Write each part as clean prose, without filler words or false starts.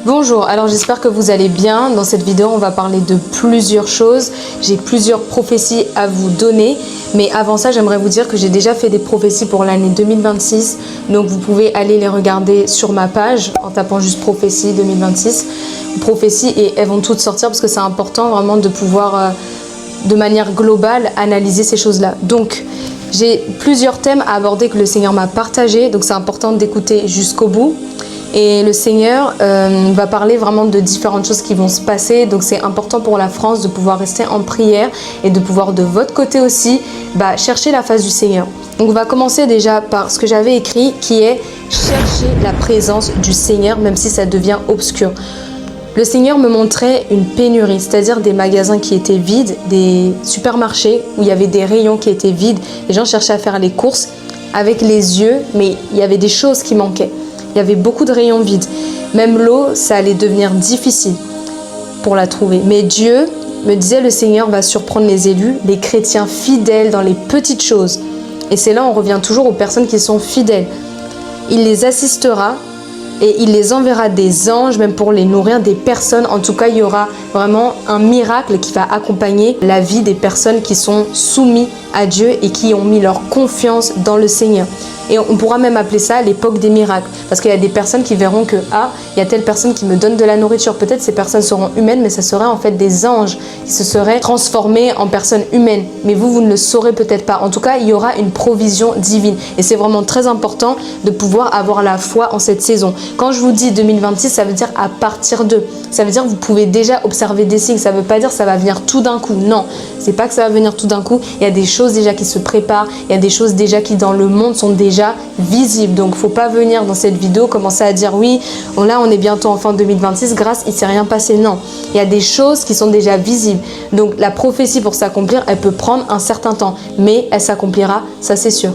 Bonjour, alors j'espère que vous allez bien. Dans cette vidéo, on va parler de plusieurs choses. J'ai plusieurs prophéties à vous donner. Mais avant ça, j'aimerais vous dire que j'ai déjà fait des prophéties pour l'année 2026. Donc vous pouvez aller les regarder sur ma page en tapant juste prophétie 2026. Prophéties et elles vont toutes sortir parce que c'est important vraiment de pouvoir, de manière globale, analyser ces choses-là. Donc j'ai plusieurs thèmes à aborder que le Seigneur m'a partagé. Donc c'est important d'écouter jusqu'au bout. Et le Seigneur va parler vraiment de différentes choses qui vont se passer. Donc c'est important pour la France de pouvoir rester en prière et de pouvoir de votre côté aussi chercher la face du Seigneur. Donc on va commencer déjà par ce que j'avais écrit qui est chercher la présence du Seigneur même si ça devient obscur. Le Seigneur me montrait une pénurie, c'est-à-dire des magasins qui étaient vides, des supermarchés où il y avait des rayons qui étaient vides. Les gens cherchaient à faire les courses avec les yeux, mais il y avait des choses qui manquaient. Il y avait beaucoup de rayons vides. Même l'eau, ça allait devenir difficile pour la trouver. Mais Dieu, me disait le Seigneur, va surprendre les élus, les chrétiens fidèles dans les petites choses. Et c'est là on revient toujours aux personnes qui sont fidèles. Il les assistera et il les enverra des anges, même pour les nourrir, des personnes. En tout cas, il y aura vraiment un miracle qui va accompagner la vie des personnes qui sont soumises à Dieu et qui ont mis leur confiance dans le Seigneur. Et on pourra même appeler ça l'époque des miracles. Parce qu'il y a des personnes qui verront que, il y a telle personne qui me donne de la nourriture. Peut-être ces personnes seront humaines, mais ça serait en fait des anges qui se seraient transformés en personnes humaines. Mais vous ne le saurez peut-être pas. En tout cas, il y aura une provision divine. Et c'est vraiment très important de pouvoir avoir la foi en cette saison. Quand je vous dis 2026, ça veut dire à partir de. Ça veut dire que vous pouvez déjà observer des signes. Ça ne veut pas dire que ça va venir tout d'un coup. Non, c'est pas que ça va venir tout d'un coup. Il y a des choses déjà qui se préparent. Il y a des choses déjà qui dans le monde sont déjà visible. Donc il ne faut pas venir dans cette vidéo commencer à dire oui, là on est bientôt en fin 2026, grâce, il ne s'est rien passé. Non, il y a des choses qui sont déjà visibles. Donc la prophétie pour s'accomplir, elle peut prendre un certain temps, mais elle s'accomplira, ça c'est sûr.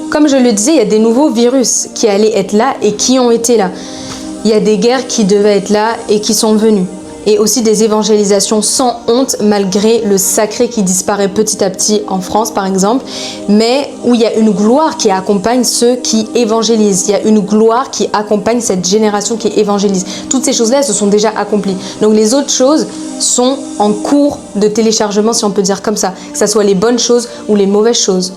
Comme je le disais, il y a des nouveaux virus qui allaient être là et qui ont été là. Il y a des guerres qui devaient être là et qui sont venues. Et aussi des évangélisations sans honte malgré le sacré qui disparaît petit à petit en France par exemple, mais où il y a une gloire qui accompagne ceux qui évangélisent. Il y a une gloire qui accompagne cette génération qui évangélise. Toutes ces choses-là, elles se sont déjà accomplies. Donc les autres choses sont en cours de téléchargement, si on peut dire comme ça, que ce soit les bonnes choses ou les mauvaises choses.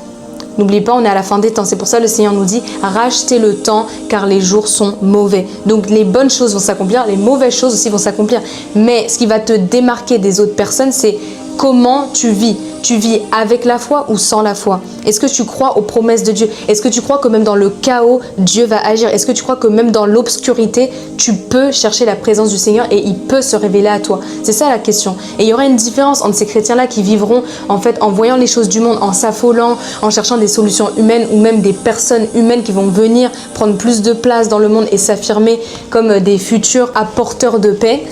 N'oubliez pas, on est à la fin des temps. C'est pour ça que le Seigneur nous dit « Rachetez le temps car les jours sont mauvais ». Donc les bonnes choses vont s'accomplir, les mauvaises choses aussi vont s'accomplir. Mais ce qui va te démarquer des autres personnes, c'est comment tu vis. Tu vis avec la foi ou sans la foi? Est-ce que tu crois aux promesses de Dieu? Est-ce que tu crois que même dans le chaos, Dieu va agir? Est-ce que tu crois que même dans l'obscurité, tu peux chercher la présence du Seigneur et il peut se révéler à toi? C'est ça la question. Et il y aura une différence entre ces chrétiens-là qui vivront en fait en voyant les choses du monde, en s'affolant, en cherchant des solutions humaines ou même des personnes humaines qui vont venir prendre plus de place dans le monde et s'affirmer comme des futurs apporteurs de paix.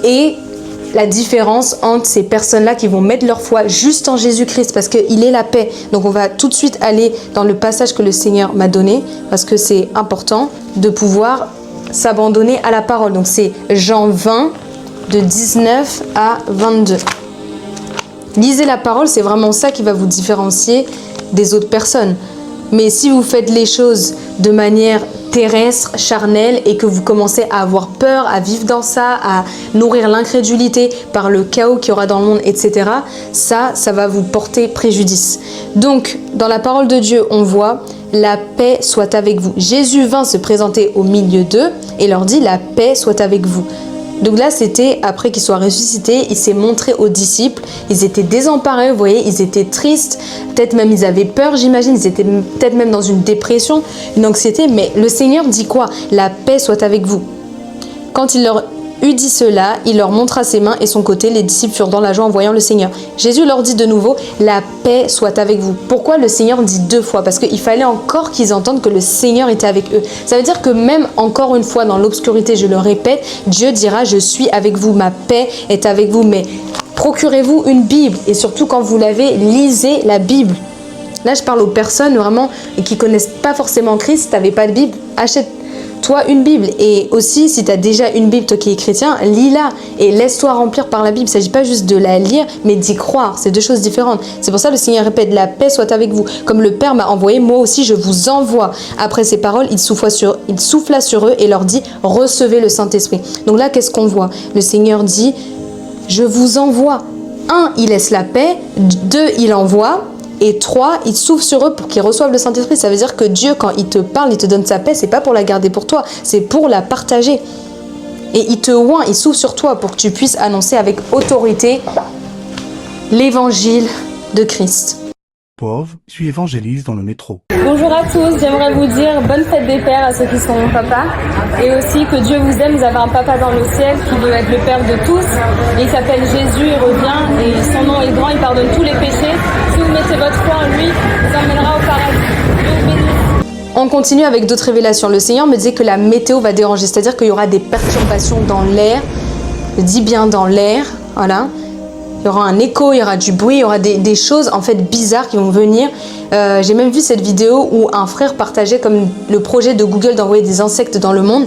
Et la différence entre ces personnes-là qui vont mettre leur foi juste en Jésus-Christ parce qu'il est la paix. Donc on va tout de suite aller dans le passage que le Seigneur m'a donné parce que c'est important de pouvoir s'abandonner à la parole. Donc c'est Jean 20 de 19 à 22. Lisez la parole, c'est vraiment ça qui va vous différencier des autres personnes. Mais si vous faites les choses de manière terrestre, charnelle et que vous commencez à avoir peur, à vivre dans ça, à nourrir l'incrédulité par le chaos qu'il y aura dans le monde, etc., ça va vous porter préjudice. Donc, dans la parole de Dieu, on voit « La paix soit avec vous ». Jésus vint se présenter au milieu d'eux et leur dit « La paix soit avec vous ». Donc là, c'était après qu'il soit ressuscité, il s'est montré aux disciples. Ils étaient désemparés, vous voyez, ils étaient tristes. Peut-être même ils avaient peur, j'imagine. Ils étaient peut-être même dans une dépression, une anxiété. Mais le Seigneur dit quoi? La paix soit avec vous. Quand il leur eut dit cela, il leur montra ses mains et son côté. Les disciples furent dans la joie en voyant le Seigneur. Jésus leur dit de nouveau, la paix soit avec vous. Pourquoi le Seigneur dit deux fois? Parce qu'il fallait encore qu'ils entendent que le Seigneur était avec eux. Ça veut dire que même encore une fois dans l'obscurité, je le répète, Dieu dira, je suis avec vous, ma paix est avec vous. Mais procurez-vous une Bible et surtout quand vous l'avez, lisez la Bible. Là, je parle aux personnes vraiment qui connaissent pas forcément Christ. Si tu n'avais pas de Bible, achète Achète-toi une Bible. Et aussi, si tu as déjà une Bible, toi qui es chrétien, lis-la et laisse-toi remplir par la Bible. Il ne s'agit pas juste de la lire, mais d'y croire. C'est deux choses différentes. C'est pour ça que le Seigneur répète, la paix soit avec vous. Comme le Père m'a envoyé, moi aussi je vous envoie. Après ces paroles, il souffla sur eux et leur dit, recevez le Saint-Esprit. Donc là, qu'est-ce qu'on voit? Le Seigneur dit, je vous envoie. 1, il laisse la paix. 2, il envoie. Et 3, il souffle sur eux pour qu'ils reçoivent le Saint-Esprit. Ça veut dire que Dieu, quand il te parle, il te donne sa paix, c'est pas pour la garder pour toi, c'est pour la partager. Et il te oint, il souffle sur toi pour que tu puisses annoncer avec autorité l'évangile de Christ. Pauvre, je suis évangéliste dans le métro. Bonjour à tous, j'aimerais vous dire bonne fête des pères à ceux qui sont papas. Et aussi que Dieu vous aime, vous avez un papa dans le ciel qui veut être le père de tous. Il s'appelle Jésus, il revient et son nom est grand, il pardonne tous les péchés. Si vous mettez votre foi en lui, il vous emmènera au paradis. Dieu vous bénisse. On continue avec d'autres révélations. Le Seigneur me disait que la météo va déranger, c'est-à-dire qu'il y aura des perturbations dans l'air. Je dis bien dans l'air, voilà. Il y aura un écho, il y aura du bruit, il y aura des choses en fait bizarres qui vont venir. J'ai même vu cette vidéo où un frère partageait comme le projet de Google d'envoyer des insectes dans le monde.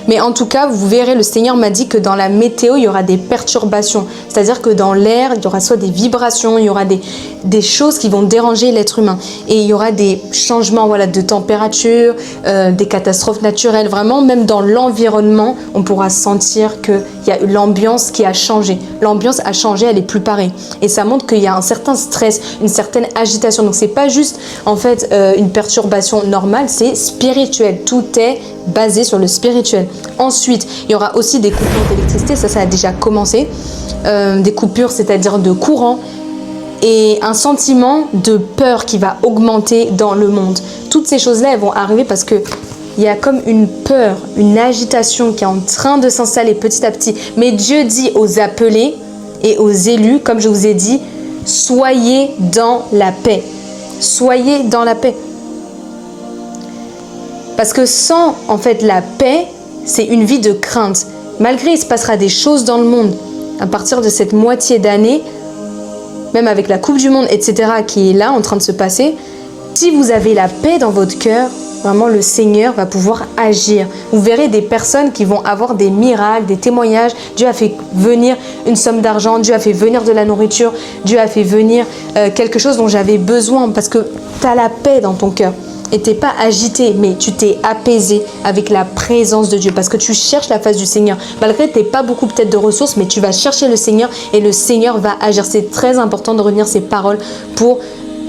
Mais en tout cas, vous verrez, le Seigneur m'a dit que dans la météo, il y aura des perturbations. C'est-à-dire que dans l'air, il y aura soit des vibrations, il y aura des choses qui vont déranger l'être humain. Et il y aura des changements voilà, de température, des catastrophes naturelles. Vraiment, même dans l'environnement, on pourra sentir qu'il y a l'ambiance qui a changé. L'ambiance a changé, elle est plus pareille. Et ça montre qu'il y a un certain stress, une certaine agitation. Donc, c'est pas juste en fait une perturbation normale, c'est spirituel. Tout est basé sur le spirituel. Ensuite, il y aura aussi des coupures d'électricité, ça a déjà commencé. Des coupures, c'est-à-dire de courant. Et un sentiment de peur qui va augmenter dans le monde. Toutes ces choses-là, elles vont arriver parce que il y a comme une peur, une agitation qui est en train de s'installer petit à petit. Mais Dieu dit aux appelés et aux élus, comme je vous ai dit, soyez dans la paix. Soyez dans la paix. Parce que sans, en fait, la paix, c'est une vie de crainte. Malgré il se passera des choses dans le monde, à partir de cette moitié d'année, même avec la Coupe du Monde, etc., qui est là, en train de se passer, si vous avez la paix dans votre cœur, vraiment, le Seigneur va pouvoir agir. Vous verrez des personnes qui vont avoir des miracles, des témoignages. Dieu a fait venir une somme d'argent, Dieu a fait venir de la nourriture, Dieu a fait venir quelque chose dont j'avais besoin parce que tu as la paix dans ton cœur. Et tu n'es pas agité, mais tu t'es apaisé avec la présence de Dieu parce que tu cherches la face du Seigneur. Malgré que tu n'aies pas beaucoup peut-être de ressources, mais tu vas chercher le Seigneur et le Seigneur va agir. C'est très important de retenir ces paroles pour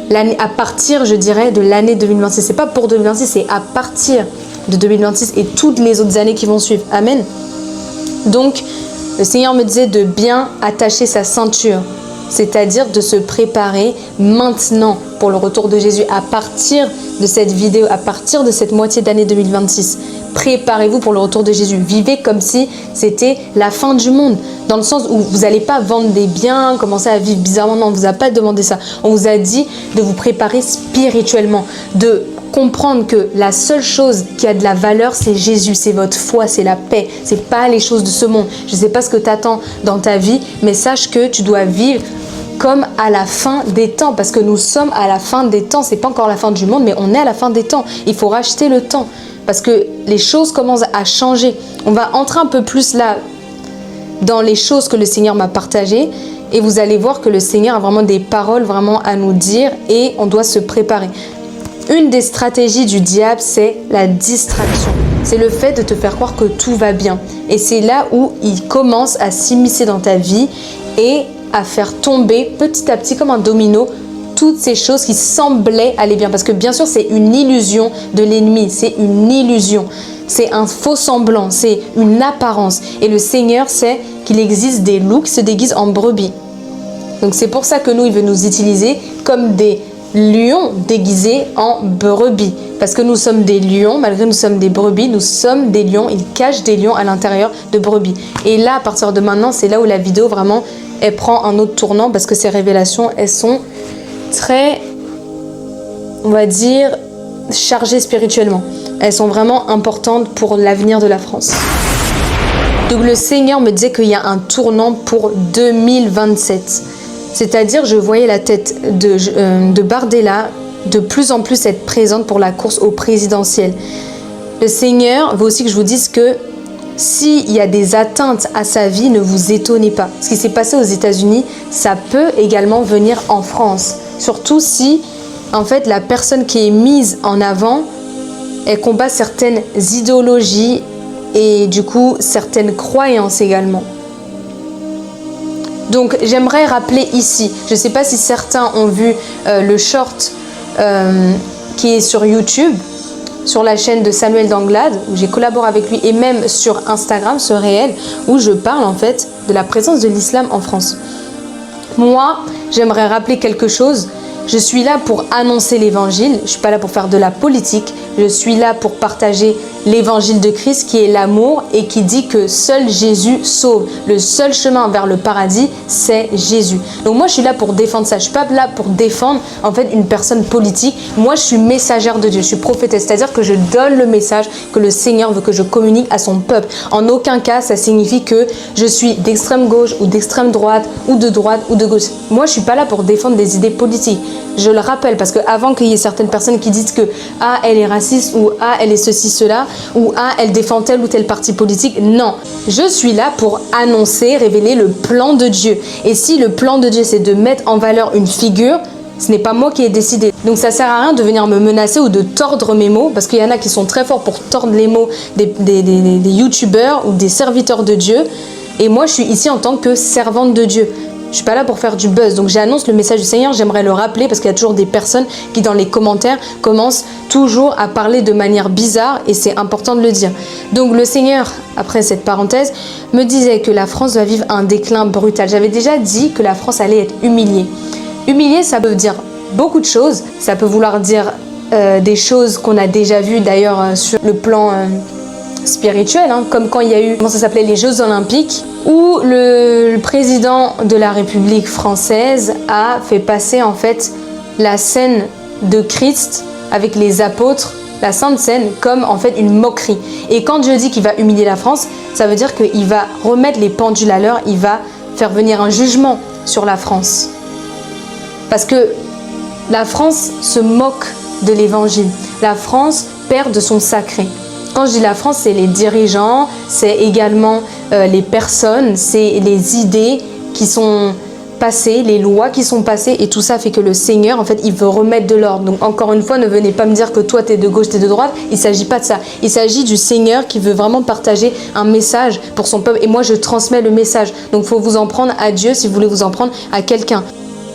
l'année, à partir, je dirais, de l'année 2026. C'est pas pour 2026, c'est à partir de 2026 et toutes les autres années qui vont suivre. Amen. Donc, le Seigneur me disait de bien attacher sa ceinture, c'est-à-dire de se préparer maintenant pour le retour de Jésus. À partir de cette vidéo, à partir de cette moitié d'année 2026, préparez-vous pour le retour de Jésus. Vivez comme si c'était la fin du monde, dans le sens où vous n'allez pas vendre des biens, commencer à vivre bizarrement. Non, on ne vous a pas demandé ça. On vous a dit de vous préparer spirituellement, de comprendre que la seule chose qui a de la valeur, c'est Jésus, c'est votre foi, c'est la paix, c'est pas les choses de ce monde. Je ne sais pas ce que tu attends dans ta vie, mais sache que tu dois vivre comme à la fin des temps, parce que nous sommes à la fin des temps. C'est pas encore la fin du monde, mais on est à la fin des temps. Il faut racheter le temps, parce que les choses commencent à changer. On va entrer un peu plus là dans les choses que le Seigneur m'a partagées, et vous allez voir que le Seigneur a vraiment des paroles vraiment à nous dire, et on doit se préparer. Une des stratégies du diable, c'est la distraction. C'est le fait de te faire croire que tout va bien. Et c'est là où il commence à s'immiscer dans ta vie et à faire tomber petit à petit comme un domino toutes ces choses qui semblaient aller bien. Parce que bien sûr, c'est une illusion de l'ennemi, c'est une illusion. C'est un faux semblant, c'est une apparence. Et le Seigneur sait qu'il existe des loups qui se déguisent en brebis. Donc c'est pour ça que nous, il veut nous utiliser comme des lion déguisé en brebis. Parce que nous sommes des lions, malgré que nous sommes des brebis, nous sommes des lions. Il cache des lions à l'intérieur de brebis. Et là, à partir de maintenant, c'est là où la vidéo vraiment, elle prend un autre tournant parce que ces révélations, elles sont très, on va dire, chargées spirituellement. Elles sont vraiment importantes pour l'avenir de la France. Donc le Seigneur me disait qu'il y a un tournant pour 2027. C'est-à-dire, je voyais la tête de Bardella de plus en plus être présente pour la course au présidentiel. Le Seigneur veut aussi que je vous dise que s'il y a des atteintes à sa vie, ne vous étonnez pas. Ce qui s'est passé aux États-Unis, ça peut également venir en France. Surtout si, en fait, la personne qui est mise en avant, elle combat certaines idéologies et du coup, certaines croyances également. Donc, j'aimerais rappeler ici, je ne sais pas si certains ont vu le short qui est sur YouTube, sur la chaîne de Samuel Danglade, où j'ai collaboré avec lui, et même sur Instagram, ce réel, où je parle en fait de la présence de l'islam en France. Moi, j'aimerais rappeler quelque chose. Je suis là pour annoncer l'évangile, je ne suis pas là pour faire de la politique, je suis là pour partager l'évangile de Christ qui est l'amour et qui dit que seul Jésus sauve. Le seul chemin vers le paradis, c'est Jésus. Donc moi, je suis là pour défendre ça. Je ne suis pas là pour défendre en fait une personne politique. Moi, je suis messagère de Dieu, je suis prophétesse, c'est-à-dire que je donne le message que le Seigneur veut que je communique à son peuple. En aucun cas, ça signifie que je suis d'extrême gauche ou d'extrême droite ou de gauche. Moi, je ne suis pas là pour défendre des idées politiques. Je le rappelle parce qu'avant qu'il y ait certaines personnes qui disent que « Ah, elle est raciste » ou « Ah, elle est ceci, cela » ou « Ah, elle défend tel ou tel parti politique ». Non, je suis là pour annoncer, révéler le plan de Dieu. Et si le plan de Dieu, c'est de mettre en valeur une figure, ce n'est pas moi qui ai décidé. Donc ça sert à rien de venir me menacer ou de tordre mes mots, parce qu'il y en a qui sont très forts pour tordre les mots des youtubeurs ou des serviteurs de Dieu. Et moi, je suis ici en tant que servante de Dieu. Je suis pas là pour faire du buzz, donc j'annonce le message du Seigneur, j'aimerais le rappeler parce qu'il y a toujours des personnes qui dans les commentaires commencent toujours à parler de manière bizarre et c'est important de le dire. Donc le Seigneur, après cette parenthèse, me disait que la France va vivre un déclin brutal. J'avais déjà dit que la France allait être humiliée. Humiliée, ça veut dire beaucoup de choses, ça peut vouloir dire des choses qu'on a déjà vues d'ailleurs sur le plan spirituel, hein, comme quand il y a eu, comment ça s'appelait, les Jeux Olympiques, où le président de la République française a fait passer en fait la scène de Christ avec les apôtres, la Sainte Seine, comme en fait une moquerie. Et quand Dieu dit qu'il va humilier la France, ça veut dire qu'il va remettre les pendules à l'heure, il va faire venir un jugement sur la France. Parce que la France se moque de l'évangile. La France perd de son sacré. Quand je dis la France, c'est les dirigeants, c'est également les personnes, c'est les idées qui sont passées, les lois qui sont passées et tout ça fait que le Seigneur, en fait, il veut remettre de l'ordre. Donc encore une fois, ne venez pas me dire que toi, tu es de gauche, tu es de droite. Il ne s'agit pas de ça. Il s'agit du Seigneur qui veut vraiment partager un message pour son peuple et moi, je transmets le message. Donc il faut vous en prendre à Dieu si vous voulez vous en prendre à quelqu'un.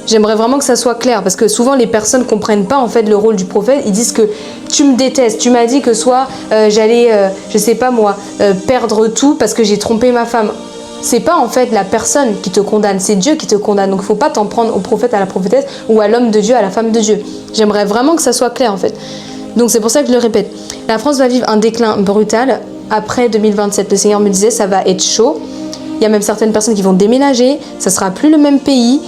J'aimerais vraiment que ça soit clair parce que souvent les personnes ne comprennent pas en fait le rôle du prophète. Ils disent que tu me détestes, tu m'as dit que soit j'allais, je sais pas moi, perdre tout parce que j'ai trompé ma femme. C'est pas en fait la personne qui te condamne, c'est Dieu qui te condamne. Donc il faut pas t'en prendre au prophète, à la prophétesse ou à l'homme de Dieu, à la femme de Dieu. J'aimerais vraiment que ça soit clair en fait. Donc c'est pour ça que je le répète. La France va vivre un déclin brutal après 2027. Le Seigneur me disait ça va être chaud. Il y a même certaines personnes qui vont déménager, ça sera plus le même pays.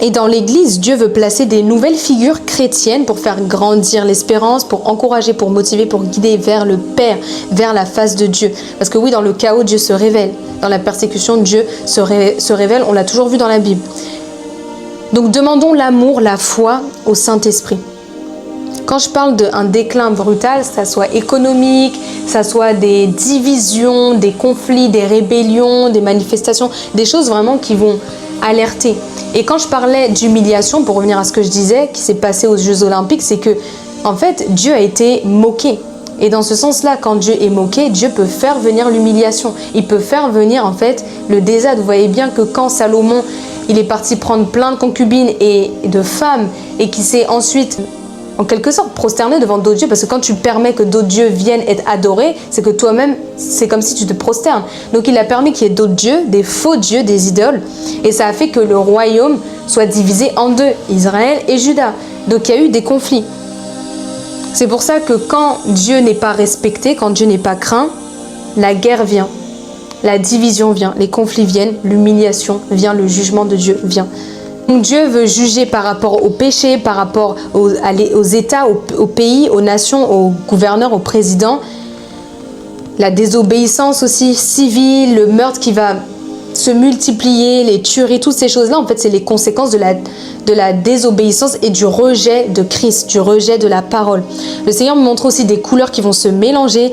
Et dans l'église, Dieu veut placer des nouvelles figures chrétiennes pour faire grandir l'espérance, pour encourager, pour motiver, pour guider vers le Père, vers la face de Dieu. Parce que oui, dans le chaos, Dieu se révèle. Dans la persécution, Dieu se révèle. On l'a toujours vu dans la Bible. Donc demandons l'amour, la foi au Saint-Esprit. Quand je parle d'un déclin brutal, ça soit économique, ça soit des divisions, des conflits, des rébellions, des manifestations, des choses vraiment qui vont alerter. Et quand je parlais d'humiliation, pour revenir à ce que je disais, qui s'est passé aux Jeux Olympiques, c'est que, en fait, Dieu a été moqué. Et dans ce sens-là, quand Dieu est moqué, Dieu peut faire venir l'humiliation. Il peut faire venir, en fait, le désastre. Vous voyez bien que quand Salomon, il est parti prendre plein de concubines et de femmes, et qui s'est ensuite en quelque sorte prosterner devant d'autres dieux, parce que quand tu permets que d'autres dieux viennent être adorés, c'est que toi-même, c'est comme si tu te prosternes. Donc il a permis qu'il y ait d'autres dieux, des faux dieux, des idoles, et ça a fait que le royaume soit divisé en deux, Israël et Juda. Donc il y a eu des conflits. C'est pour ça que quand Dieu n'est pas respecté, quand Dieu n'est pas craint, la guerre vient, la division vient, les conflits viennent, l'humiliation vient, le jugement de Dieu vient. Donc Dieu veut juger par rapport au péché, par rapport aux États, aux pays, aux nations, aux gouverneurs, aux présidents. La désobéissance aussi civile, le meurtre qui va se multiplier, les tueries, toutes ces choses-là, en fait, c'est les conséquences de la désobéissance et du rejet de Christ, du rejet de la parole. Le Seigneur me montre aussi des couleurs qui vont se mélanger.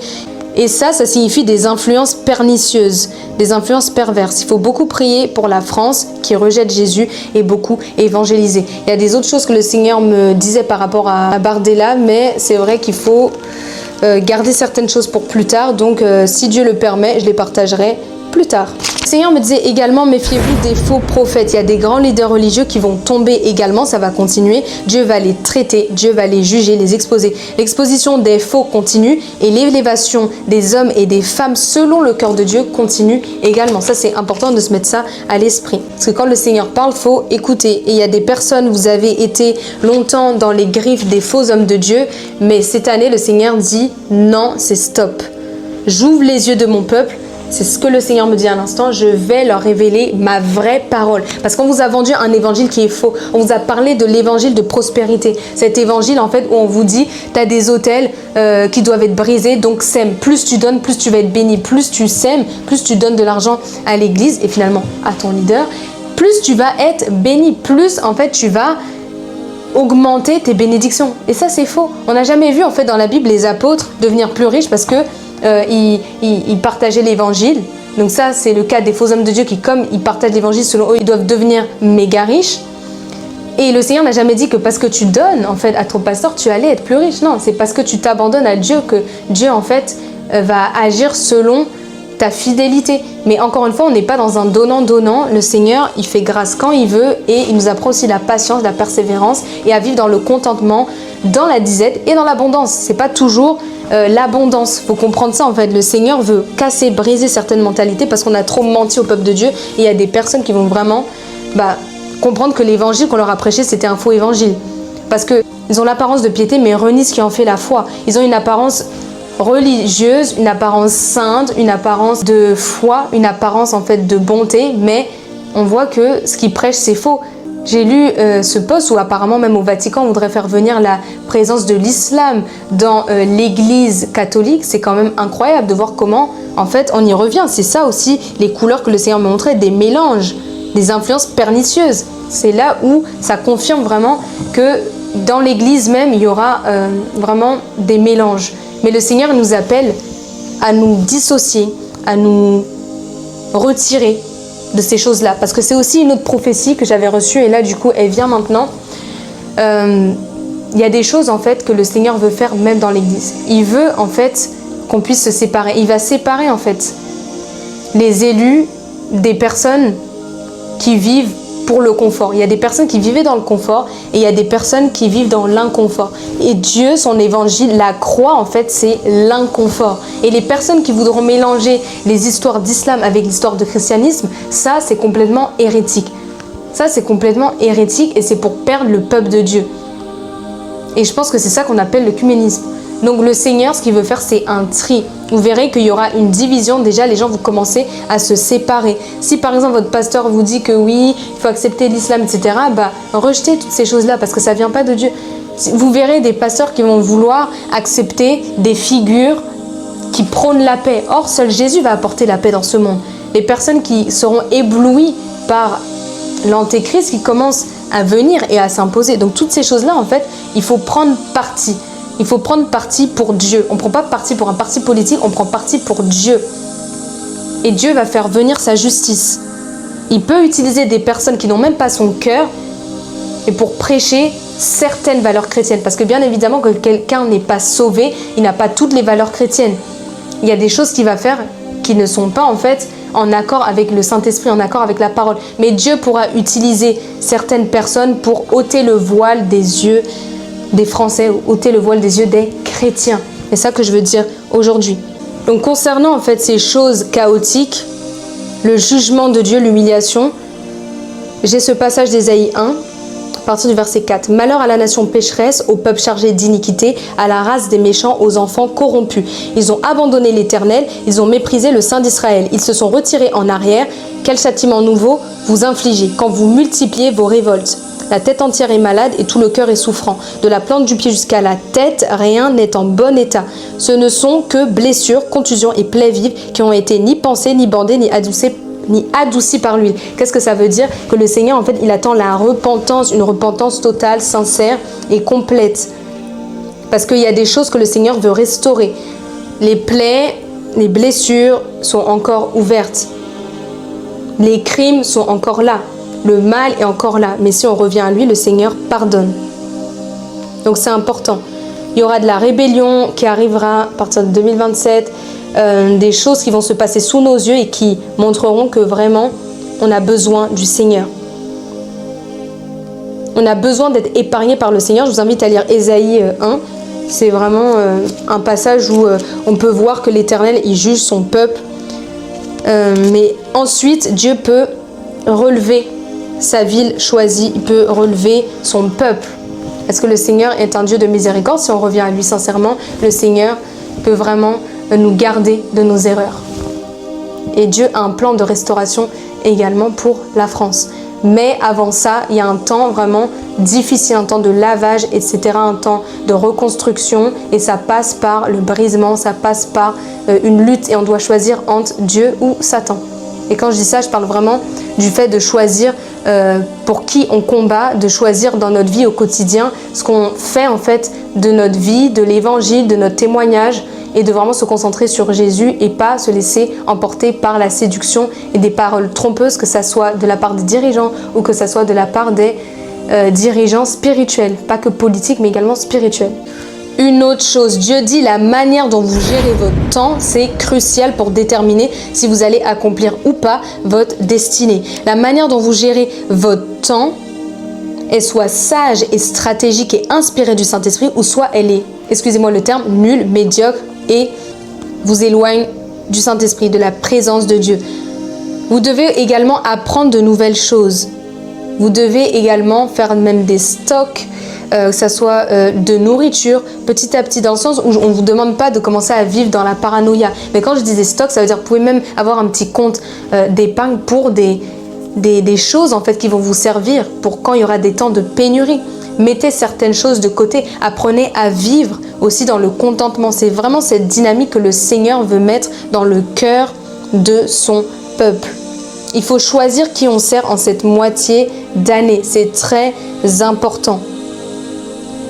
Et ça signifie des influences pernicieuses, des influences perverses. Il faut beaucoup prier pour la France qui rejette Jésus et beaucoup évangéliser. Il y a des autres choses que le Seigneur me disait par rapport à Bardella, mais c'est vrai qu'il faut garder certaines choses pour plus tard. Donc si Dieu le permet, je les partagerai plus tard. Le Seigneur me disait également, méfiez-vous des faux prophètes. Il y a des grands leaders religieux qui vont tomber également, ça va continuer. Dieu va les traiter, Dieu va les juger, les exposer. L'exposition des faux continue et l'élévation des hommes et des femmes selon le cœur de Dieu continue également. Ça, c'est important de se mettre ça à l'esprit. Parce que quand le Seigneur parle, il faut écouter. Et il y a des personnes, vous avez été longtemps dans les griffes des faux hommes de Dieu, mais cette année, le Seigneur dit non, c'est stop. J'ouvre les yeux de mon peuple. C'est ce que le Seigneur me dit à l'instant, je vais leur révéler ma vraie parole. Parce qu'on vous a vendu un évangile qui est faux. On vous a parlé de l'évangile de prospérité. Cet évangile, en fait, où on vous dit, tu as des autels qui doivent être brisés, donc sème. Plus tu donnes, plus tu vas être béni. Plus tu sèmes, plus tu donnes de l'argent à l'église et finalement à ton leader, plus tu vas être béni. Plus, en fait, tu vas augmenter tes bénédictions. Et ça, c'est faux. On n'a jamais vu, en fait, dans la Bible, les apôtres devenir plus riches parce que ils partageaient l'évangile. Donc ça, c'est le cas des faux hommes de Dieu qui, comme ils partagent l'évangile, selon eux, ils doivent devenir méga riches. Et le Seigneur n'a jamais dit que parce que tu donnes, en fait, à ton pasteur, tu allais être plus riche. Non, c'est parce que tu t'abandonnes à Dieu que Dieu, en fait, va agir selon ta fidélité. Mais encore une fois, on n'est pas dans un donnant-donnant. Le Seigneur, il fait grâce quand il veut et il nous apprend aussi la patience, la persévérance et à vivre dans le contentement, dans la disette et dans l'abondance. C'est pas toujours l'abondance. Faut comprendre ça en fait. Le Seigneur veut casser, briser certaines mentalités parce qu'on a trop menti au peuple de Dieu. Et il y a des personnes qui vont vraiment comprendre que l'évangile qu'on leur a prêché, c'était un faux évangile. Parce qu'ils ont l'apparence de piété, mais renient ce qui en fait la foi. Ils ont une apparence religieuse, une apparence sainte, une apparence de foi, une apparence en fait de bonté, mais on voit que ce qu'ils prêchent, c'est faux. J'ai lu ce post où apparemment même au Vatican on voudrait faire venir la présence de l'islam dans l'église catholique. C'est quand même incroyable de voir comment en fait on y revient. C'est ça aussi les couleurs que le Seigneur me montrait, des mélanges, des influences pernicieuses. C'est là où ça confirme vraiment que dans l'église même il y aura vraiment des mélanges. Mais le Seigneur nous appelle à nous dissocier, à nous retirer de ces choses-là. Parce que c'est aussi une autre prophétie que j'avais reçue et là, du coup, elle vient maintenant. Il y a des choses, en fait, que le Seigneur veut faire même dans l'Église. Il veut, en fait, qu'on puisse se séparer. Il va séparer, en fait, les élus des personnes qui vivent pour le confort. Il y a des personnes qui vivaient dans le confort et il y a des personnes qui vivent dans l'inconfort. Et Dieu, son évangile, la croix, en fait, c'est l'inconfort. Et les personnes qui voudront mélanger les histoires d'islam avec l'histoire de christianisme, ça, c'est complètement hérétique. Ça, c'est complètement hérétique et c'est pour perdre le peuple de Dieu. Et je pense que c'est ça qu'on appelle l'œcuménisme. Donc le Seigneur, ce qu'il veut faire, c'est un tri. Vous verrez qu'il y aura une division. Déjà, les gens vont commencer à se séparer. Si par exemple, votre pasteur vous dit que oui, il faut accepter l'islam, etc., rejetez toutes ces choses-là parce que ça ne vient pas de Dieu. Vous verrez des pasteurs qui vont vouloir accepter des figures qui prônent la paix. Or, seul Jésus va apporter la paix dans ce monde. Les personnes qui seront éblouies par l'antéchrist qui commence à venir et à s'imposer. Donc toutes ces choses-là, en fait, il faut prendre parti. Il faut prendre parti pour Dieu. On ne prend pas parti pour un parti politique, on prend parti pour Dieu. Et Dieu va faire venir sa justice. Il peut utiliser des personnes qui n'ont même pas son cœur et pour prêcher certaines valeurs chrétiennes. Parce que bien évidemment que quelqu'un n'est pas sauvé, il n'a pas toutes les valeurs chrétiennes. Il y a des choses qu'il va faire qui ne sont pas en fait en accord avec le Saint-Esprit, en accord avec la parole. Mais Dieu pourra utiliser certaines personnes pour ôter le voile des yeux des Français, ôter le voile des yeux des chrétiens. C'est ça que je veux dire aujourd'hui. Donc concernant en fait ces choses chaotiques, le jugement de Dieu, l'humiliation, j'ai ce passage d'Ésaïe 1, à partir du verset 4. « Malheur à la nation pécheresse, au peuple chargé d'iniquité, à la race des méchants, aux enfants corrompus. Ils ont abandonné l'Éternel, ils ont méprisé le Saint d'Israël. Ils se sont retirés en arrière. Quel châtiment nouveau vous infligez quand vous multipliez vos révoltes. La tête entière est malade et tout le cœur est souffrant. De la plante du pied jusqu'à la tête, rien n'est en bon état. Ce ne sont que blessures, contusions et plaies vives qui ont été ni pansées, ni bandées, ni adoucies par l'huile. » Qu'est-ce que ça veut dire? Que le Seigneur, en fait, il attend la repentance, une repentance totale, sincère et complète. Parce qu'il y a des choses que le Seigneur veut restaurer. Les plaies, les blessures sont encore ouvertes. Les crimes sont encore là. Le mal est encore là. Mais si on revient à lui, le Seigneur pardonne. Donc c'est important. Il y aura de la rébellion qui arrivera à partir de 2027. Des choses qui vont se passer sous nos yeux et qui montreront que vraiment on a besoin du Seigneur. On a besoin d'être épargné par le Seigneur. Je vous invite à lire Ésaïe 1. C'est vraiment un passage où on peut voir que l'Éternel, il juge son peuple. Mais ensuite, Dieu peut relever sa ville choisie. Il peut relever son peuple. Parce que le Seigneur est un Dieu de miséricorde. Si on revient à lui sincèrement, le Seigneur peut vraiment nous garder de nos erreurs. Et Dieu a un plan de restauration également pour la France. Mais avant ça, il y a un temps vraiment difficile, un temps de lavage, etc., un temps de reconstruction. Et ça passe par le brisement, ça passe par une lutte. Et on doit choisir entre Dieu ou Satan. Et quand je dis ça, je parle vraiment du fait de choisir pour qui on combat, de choisir dans notre vie au quotidien ce qu'on fait en fait de notre vie, de l'évangile, de notre témoignage, et de vraiment se concentrer sur Jésus et pas se laisser emporter par la séduction et des paroles trompeuses, que ça soit de la part des dirigeants ou que ça soit de la part des dirigeants spirituels, pas que politiques mais également spirituels. Une autre chose, Dieu dit la manière dont vous gérez votre temps, c'est crucial pour déterminer si vous allez accomplir ou pas votre destinée. La manière dont vous gérez votre temps est soit sage et stratégique et inspirée du Saint-Esprit, ou soit elle est, excusez-moi le terme, nulle, médiocre et vous éloigne du Saint-Esprit, de la présence de Dieu. Vous devez également apprendre de nouvelles choses. Vous devez également faire même des stocks, que ce soit de nourriture, petit à petit, dans le sens où on ne vous demande pas de commencer à vivre dans la paranoïa. Mais quand je dis des stocks, ça veut dire que vous pouvez même avoir un petit compte d'épargne pour des choses en fait qui vont vous servir pour quand il y aura des temps de pénurie. Mettez certaines choses de côté, apprenez à vivre aussi dans le contentement. C'est vraiment cette dynamique que le Seigneur veut mettre dans le cœur de son peuple. Il faut choisir qui on sert en cette moitié d'année. C'est très important.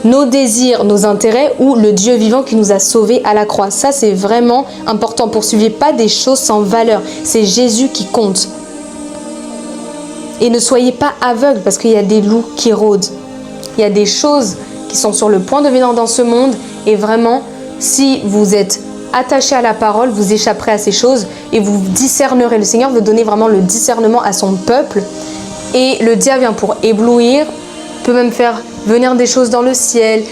Nos désirs, nos intérêts ou le Dieu vivant qui nous a sauvés à la croix. Ça, c'est vraiment important. Poursuivez pas des choses sans valeur. C'est Jésus qui compte. Et ne soyez pas aveugles parce qu'il y a des loups qui rôdent. Il y a des choses qui sont sur le point de venir dans ce monde et vraiment, si vous êtes attaché à la parole, vous échapperez à ces choses et vous discernerez. Le Seigneur veut donner vraiment le discernement à son peuple et le diable vient pour éblouir, peut même faire venir des choses dans le ciel,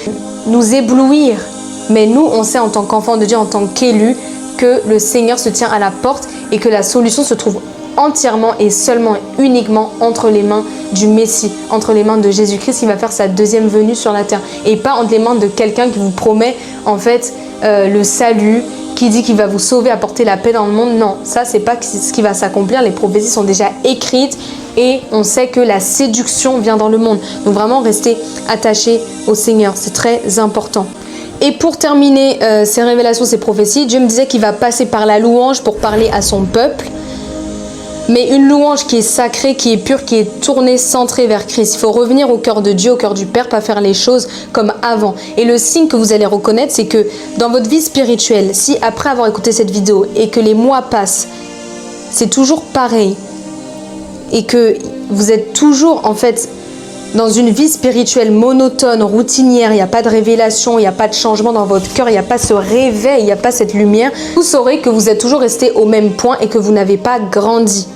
nous éblouir. Mais nous, on sait en tant qu'enfants de Dieu, en tant qu'élus, que le Seigneur se tient à la porte et que la solution se trouve entièrement et seulement et uniquement entre les mains du Messie, entre les mains de Jésus-Christ qui va faire sa deuxième venue sur la terre et pas entre les mains de quelqu'un qui vous promet en fait le salut, qui dit qu'il va vous sauver, apporter la paix dans le monde. Non, ça c'est pas ce qui va s'accomplir. Les prophéties sont déjà écrites et on sait que la séduction vient dans le monde. Donc vraiment restez attachés au Seigneur, c'est très important. Et pour terminer ces révélations, ces prophéties, Dieu me disait qu'il va passer par la louange pour parler à son peuple. Mais une louange qui est sacrée, qui est pure, qui est tournée, centrée vers Christ. Il faut revenir au cœur de Dieu, au cœur du Père, pas faire les choses comme avant. Et le signe que vous allez reconnaître, c'est que dans votre vie spirituelle, si après avoir écouté cette vidéo et que les mois passent, c'est toujours pareil et que vous êtes toujours en fait dans une vie spirituelle monotone, routinière, il n'y a pas de révélation, il n'y a pas de changement dans votre cœur, il n'y a pas ce réveil, il n'y a pas cette lumière, vous saurez que vous êtes toujours resté au même point et que vous n'avez pas grandi.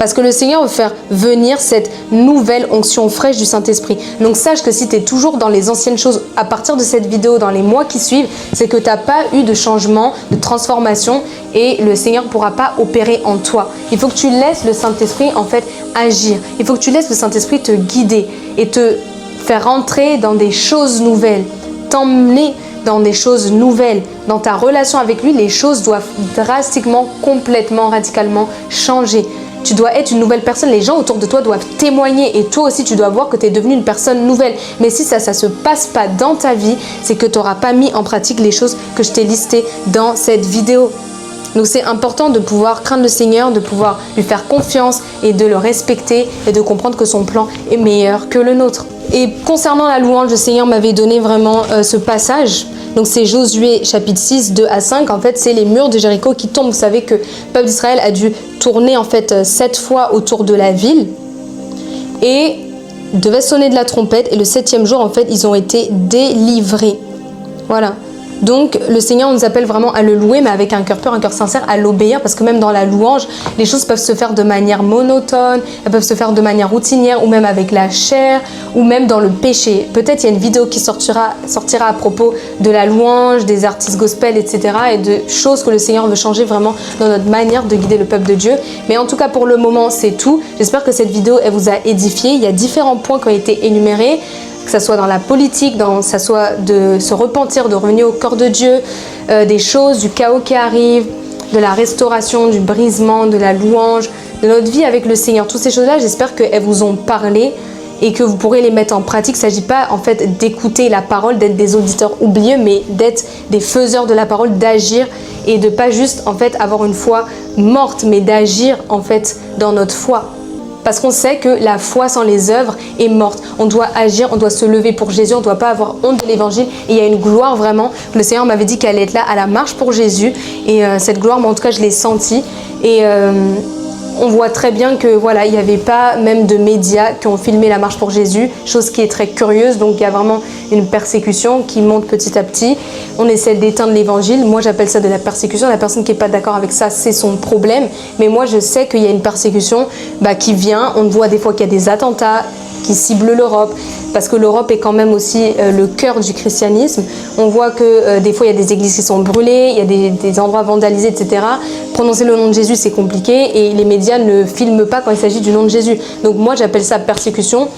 Parce que le Seigneur veut faire venir cette nouvelle onction fraîche du Saint-Esprit. Donc sache que si tu es toujours dans les anciennes choses, à partir de cette vidéo, dans les mois qui suivent, c'est que tu n'as pas eu de changement, de transformation et le Seigneur ne pourra pas opérer en toi. Il faut que tu laisses le Saint-Esprit en fait agir. Il faut que tu laisses le Saint-Esprit te guider et te faire rentrer dans des choses nouvelles, t'emmener dans des choses nouvelles. Dans ta relation avec lui, les choses doivent drastiquement, complètement, radicalement changer. Tu dois être une nouvelle personne. Les gens autour de toi doivent témoigner et toi aussi, tu dois voir que tu es devenue une personne nouvelle. Mais si ça ne se passe pas dans ta vie, c'est que tu n'auras pas mis en pratique les choses que je t'ai listées dans cette vidéo. Donc c'est important de pouvoir craindre le Seigneur, de pouvoir lui faire confiance et de le respecter et de comprendre que son plan est meilleur que le nôtre. Et concernant la louange, le Seigneur m'avait donné vraiment ce passage. Donc c'est Josué chapitre 6, 2 à 5. En fait, c'est les murs de Jéricho qui tombent. Vous savez que le peuple d'Israël a dû tourner en fait 7 fois autour de la ville. Et devait sonner de la trompette. Et le 7e jour, en fait, ils ont été délivrés. Voilà. Donc, le Seigneur nous appelle vraiment à le louer, mais avec un cœur pur, un cœur sincère, à l'obéir, parce que même dans la louange, les choses peuvent se faire de manière monotone, elles peuvent se faire de manière routinière, ou même avec la chair, ou même dans le péché. Peut-être il y a une vidéo qui sortira à propos de la louange, des artistes gospel, etc., et de choses que le Seigneur veut changer vraiment dans notre manière de guider le peuple de Dieu. Mais en tout cas, pour le moment, c'est tout. J'espère que cette vidéo, elle vous a édifié. Il y a différents points qui ont été énumérés, que ce soit dans la politique, que ce soit de se repentir, de revenir au corps de Dieu, des choses, du chaos qui arrive, de la restauration, du brisement, de la louange, de notre vie avec le Seigneur. Toutes ces choses-là, j'espère qu'elles vous ont parlé et que vous pourrez les mettre en pratique. Il ne s'agit pas en fait d'écouter la parole, d'être des auditeurs oublieux, mais d'être des faiseurs de la parole, d'agir et de pas juste en fait avoir une foi morte, mais d'agir en fait dans notre foi. Parce qu'on sait que la foi sans les œuvres est morte. On doit agir, on doit se lever pour Jésus, on ne doit pas avoir honte de l'évangile. Et il y a une gloire vraiment. Le Seigneur m'avait dit qu'elle allait être là à la marche pour Jésus. Et cette gloire, moi en tout cas, je l'ai sentie. Et on voit très bien que voilà, il n'y avait pas même de médias qui ont filmé la marche pour Jésus, chose qui est très curieuse. Donc il y a vraiment une persécution qui monte petit à petit. On essaie d'éteindre l'évangile. Moi j'appelle ça de la persécution. La personne qui n'est pas d'accord avec ça, c'est son problème. Mais moi je sais qu'il y a une persécution qui vient. On voit des fois qu'il y a des attentats qui ciblent l'Europe, parce que l'Europe est quand même aussi le cœur du christianisme. On voit que des fois il y a des églises qui sont brûlées, il y a des endroits vandalisés, etc. Prononcer le nom de Jésus, c'est compliqué et les médias ne filment pas quand il s'agit du nom de Jésus. Donc moi j'appelle ça persécution.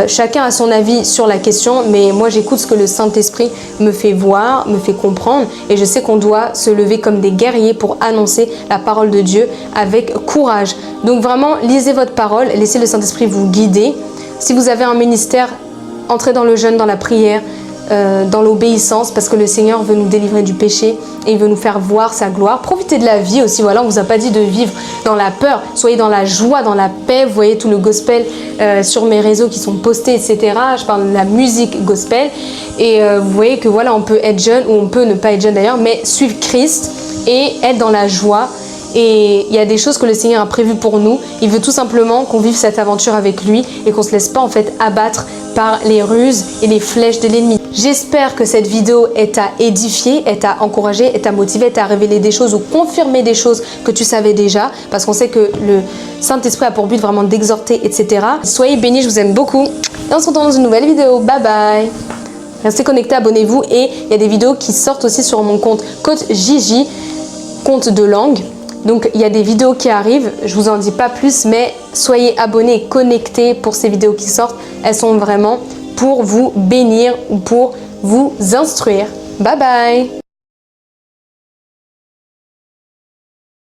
Chacun a son avis sur la question, mais moi j'écoute ce que le Saint-Esprit me fait voir, me fait comprendre, et je sais qu'on doit se lever comme des guerriers pour annoncer la parole de Dieu avec courage. Donc vraiment, lisez votre parole, laissez le Saint-Esprit vous guider. Si vous avez un ministère, entrez dans le jeûne, dans la prière, dans l'obéissance, parce que le Seigneur veut nous délivrer du péché et il veut nous faire voir sa gloire. Profitez de la vie aussi, voilà, on ne vous a pas dit de vivre dans la peur, soyez dans la joie, dans la paix. Vous voyez tout le gospel sur mes réseaux qui sont postés, etc. Je parle de la musique gospel et vous voyez que voilà, on peut être jeune ou on peut ne pas être jeune d'ailleurs, mais suivre Christ et être dans la joie. Et il y a des choses que le Seigneur a prévues pour nous. Il veut tout simplement qu'on vive cette aventure avec lui et qu'on ne se laisse pas en fait abattre par les ruses et les flèches de l'ennemi. J'espère que cette vidéo t'a édifié, t'a encouragé, t'a motivé, t'a révélé des choses ou confirmé des choses que tu savais déjà, parce qu'on sait que le Saint-Esprit a pour but vraiment d'exhorter, etc. Soyez bénis, je vous aime beaucoup. Et on se retrouve dans une nouvelle vidéo. Bye bye. Restez connectés, abonnez-vous, et il y a des vidéos qui sortent aussi sur mon compte Coach Gigi, compte de langue. Donc il y a des vidéos qui arrivent, je vous en dis pas plus, mais soyez abonnés et connectés pour ces vidéos qui sortent. Elles sont vraiment pour vous bénir ou pour vous instruire. Bye bye.